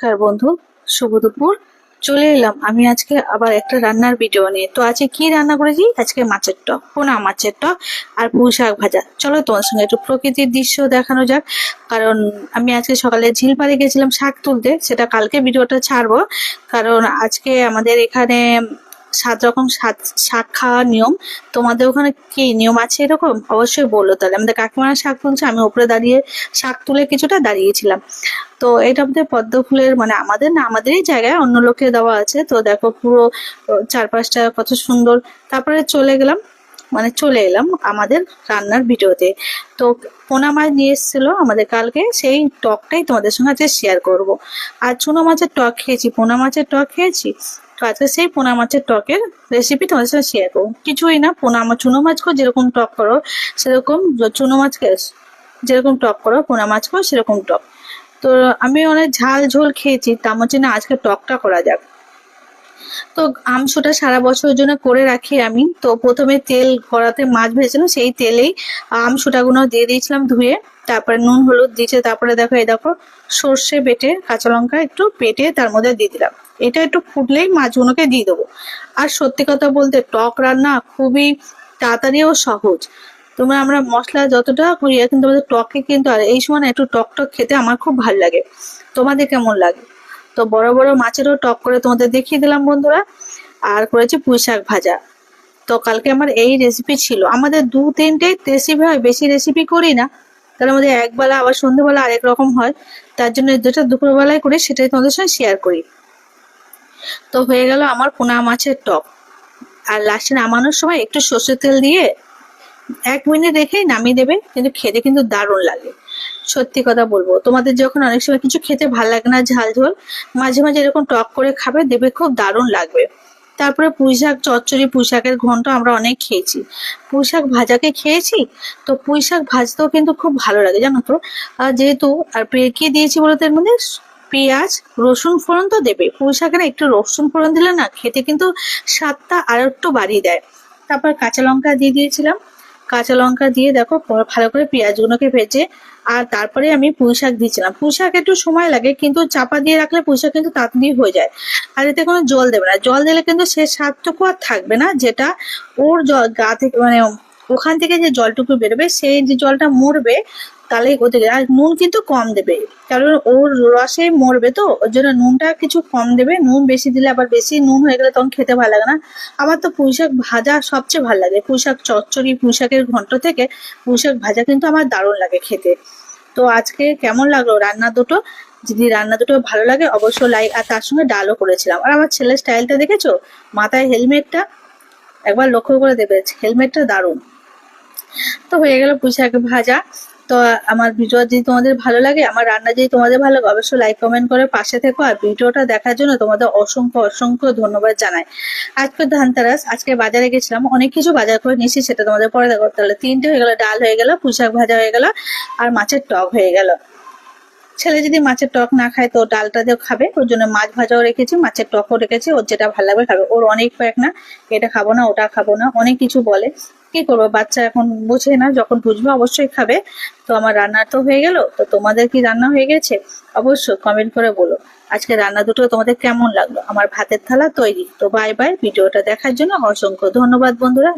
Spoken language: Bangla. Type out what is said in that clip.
নমস্কার বন্ধু, শুভ দুপুর। চলে এলাম আমি আজকে আবার একটা রান্নার ভিডিও নিয়ে। তো আজকে কি রান্না করেছি? আজকে মাছের টক, পোনা মাছের টক আর পুঁই শাক ভাজা। চলো তোমার সঙ্গে একটু প্রকৃতির দৃশ্য দেখানো যাক। কারণ আমি আজকে সকালে ঝিলপাড়ে গেছিলাম শাক তুলতে, সেটা কালকে ভিডিওটা ছাড়বো। কারণ আজকে আমাদের এখানে 7 রকম শাক খাওয়ার নিয়ম। তোমাদের ওখানে কি নিয়ম আছে এরকম? অবশ্যই বললো। তাহলে আমাদের কাকিমারা শাক তুলছে, আমি উপরে দাঁড়িয়ে শাক তুলে কিছুটা দাঁড়িয়েছিলাম। তো এটা আমাদের পদ্ম ফুলের, মানে আমাদের না, আমাদেরই জায়গায় অন্য লোকে দেওয়া আছে। তো দেখো পুরো চারপাশটা কত সুন্দর। তারপরে চলে এলাম আমাদের রান্নার ভিডিওতে। তো পোনা মাছ নিয়ে এসেছিল আমাদের কালকে, সেই টকটাই তোমাদের সঙ্গে আজকে শেয়ার করব। আর চুনো মাছের টক খেয়েছি, পোনা মাছের টক খেয়েছি। তো আজকে সেই পোনা মাছের টকের রেসিপি তোমাদের সঙ্গে শেয়ার করবো। কিছুই না, চুনো মাছকেও যেরকম টক করো সেরকম, চুনো মাছকে যেরকম টক করো পোনা মাছকেও সেরকম টক। তো আমি অনেক ঝাল ঝোল খেয়েছি, তার মধ্যে না আজকে টকটা করা যাক। তো আমসুটা সারা বছরের জন্য করে রাখি আমি। তো প্রথমে তেল কড়াতে মাছ ভেজেছিলাম, সেই তেলেই আমসুটাগুলো দিয়ে দিয়েছিলাম ধুয়ে। তারপরে নুন হলুদ দিয়েছে। তারপরে দেখো সর্ষে বেটে, কাঁচা লঙ্কা একটু বেটে তার মধ্যে দিয়ে দিলাম। এটা একটু ফুটলেই মাছগুলোকে দিয়ে দেবো। আর সত্যি কথা বলতে টক রান্না খুবই তাড়াতাড়ি ও সহজ। আমরা মশলা যতটা করি, কিন্তু আমাদের টকে কিন্তু, আর এই সময় না একটু টক টক খেতে আমার খুব ভালো লাগে। তোমাদের কেমন লাগে? তো বড় বড় মাছেরও টক করে তোমাদের দেখিয়ে দিলাম বন্ধুরা। আর করেছি পুঁই শাক ভাজা। তো কালকে আমার এই রেসিপি ছিল। আমাদের 2-3টে রেসিপি হয়, বেশি রেসিপি করি না। তার মধ্যে একবেলা আবার সন্ধ্যেবেলা আরেক রকম হয়। তার জন্য যেটা দুপুরবেলায় করি সেটাই তোমাদের সঙ্গে শেয়ার করি। তো হয়ে গেল আমার পোনা মাছের টক। আর লাস্টে নামানোর সময় একটু সর্ষের তেল দিয়ে 1 মিনিট রেখেই নামিয়ে দেবে, কিন্তু খেতে কিন্তু দারুণ লাগে। সত্যি কথা বলবো, তোমাদের যখন অনেক সময় কিছু খেতে ভালো লাগে না ঝাল ঝোল, মাঝে মাঝে এরকম টক করে খাবে, দেবে খুব দারুণ লাগবে। তারপরে পুঁই শাক চচ্চড়ি, পুঁই শাকের ঘন্ট আমরা অনেক খেয়েছি। পুঁই শাক ভাজাকে খেয়েছি। তো পুঁই শাক ভাজতেও কিন্তু খুব ভালো লাগে জানো তো। আর যেহেতু আর কি দিয়েছি বলতে, এর মধ্যে পেঁয়াজ রসুন ফোড়ন তো দেবে। পুঁই শাকে না একটু রসুন ফোড়ন দিলে না খেতে কিন্তু স্বাদটা আর একটু বাড়িয়ে দেয়। তারপর কাঁচা লঙ্কা দিয়ে দিয়েছিলাম। কাঁচা লঙ্কা দিয়ে দেখো ভালো করে পেঁয়াজগুলোকে ভেজে, আর তারপরে আমি পুঁই শাক দিয়েছিলাম। পুঁই শাক একটু সময় লাগে, কিন্তু চাপা দিয়ে রাখলে পুঁই শাক কিন্তু তাড়াতাড়ি হয়ে যায়। আর এতে কোনো জল দেবে না, জল দিলে কিন্তু সে স্বাদটুকু আর থাকবে না, যেটা ওর গা থেকে, মানে ওখান থেকে যে জলটুকু বেরোবে, সেই যে জলটা মরবে, তাহলে ওতে। আর নুন কিন্তু কম দেবে, কারণ ওর রসে মরবে, তো ওর জন্য নুনটা কিছু কম দেবে। নুন বেশি দিলে আবার, বেশি নুন হয়ে গেলে তখন খেতে ভালো লাগে না। আমার তো পুঁই শাক ভাজা সবচেয়ে ভালো লাগে। পুঁই শাক চচ্চড়ি, পুঁই শাকের ঘন্ট থেকে পুঁই শাক ভাজা কিন্তু আমার দারুণ লাগে খেতে। তো আজকে কেমন লাগলো রান্না দুটো? যদি রান্না দুটো ভালো লাগে অবশ্যই লাইক। আর তার সঙ্গে ডালও করেছিলাম। আর আমার ছেলের স্টাইলটা দেখেছো? মাথায় হেলমেটটা একবার লক্ষ্য করে দেবে, হেলমেটটা দারুণ। তো হয়ে গেল পুঁই শাক ভাজা। তো আমার ভিডিও যদি তোমাদের ভালো লাগে, আমার রান্না যদি তোমাদের ভালো লাগে, অবশ্যই লাইক কমেন্ট করে পাশে থেকো। আর ভিডিওটা দেখার জন্য তোমাদের অসংখ্য অসংখ্য ধন্যবাদ জানাই। আজকে ধানতেরাস, আজকে বাজারে গেছিলাম, অনেক কিছু বাজার করে নিয়েছি, সেটা তোমাদের পরে দেখো। তাহলে 3টে হয়ে গেল, ডাল হয়ে গেল, পুঁই শাক ভাজা হয়ে গেল, আর মাছের টক হয়ে গেল। ছেলে যদি মাছের টক না খায় তো ডালটা দিয়ে খাবে, ওর জন্য মাছ ভাজাও রেখেছি, মাছের টকও রেখেছি। ওর যেটা ভালো লাগবে খাবে। ওর অনেক কয়েক না, এটা খাবো না, ওটা খাবো না, অনেক কিছু বলে। কি করবো, বাচ্চা এখন বোঝে না, যখন বুঝবে অবশ্যই খাবে। তো আমার রান্না তো হয়ে গেল। তো তোমাদের কি রান্না হয়ে গেছে? অবশ্যই কমেন্ট করে বলো আজকে রান্না দুটো তোমাদের কেমন লাগলো। আমার ভাতের থালা তৈরি। তো বাই বাই। ভিডিওটা দেখার জন্য অসংখ্য ধন্যবাদ বন্ধুরা।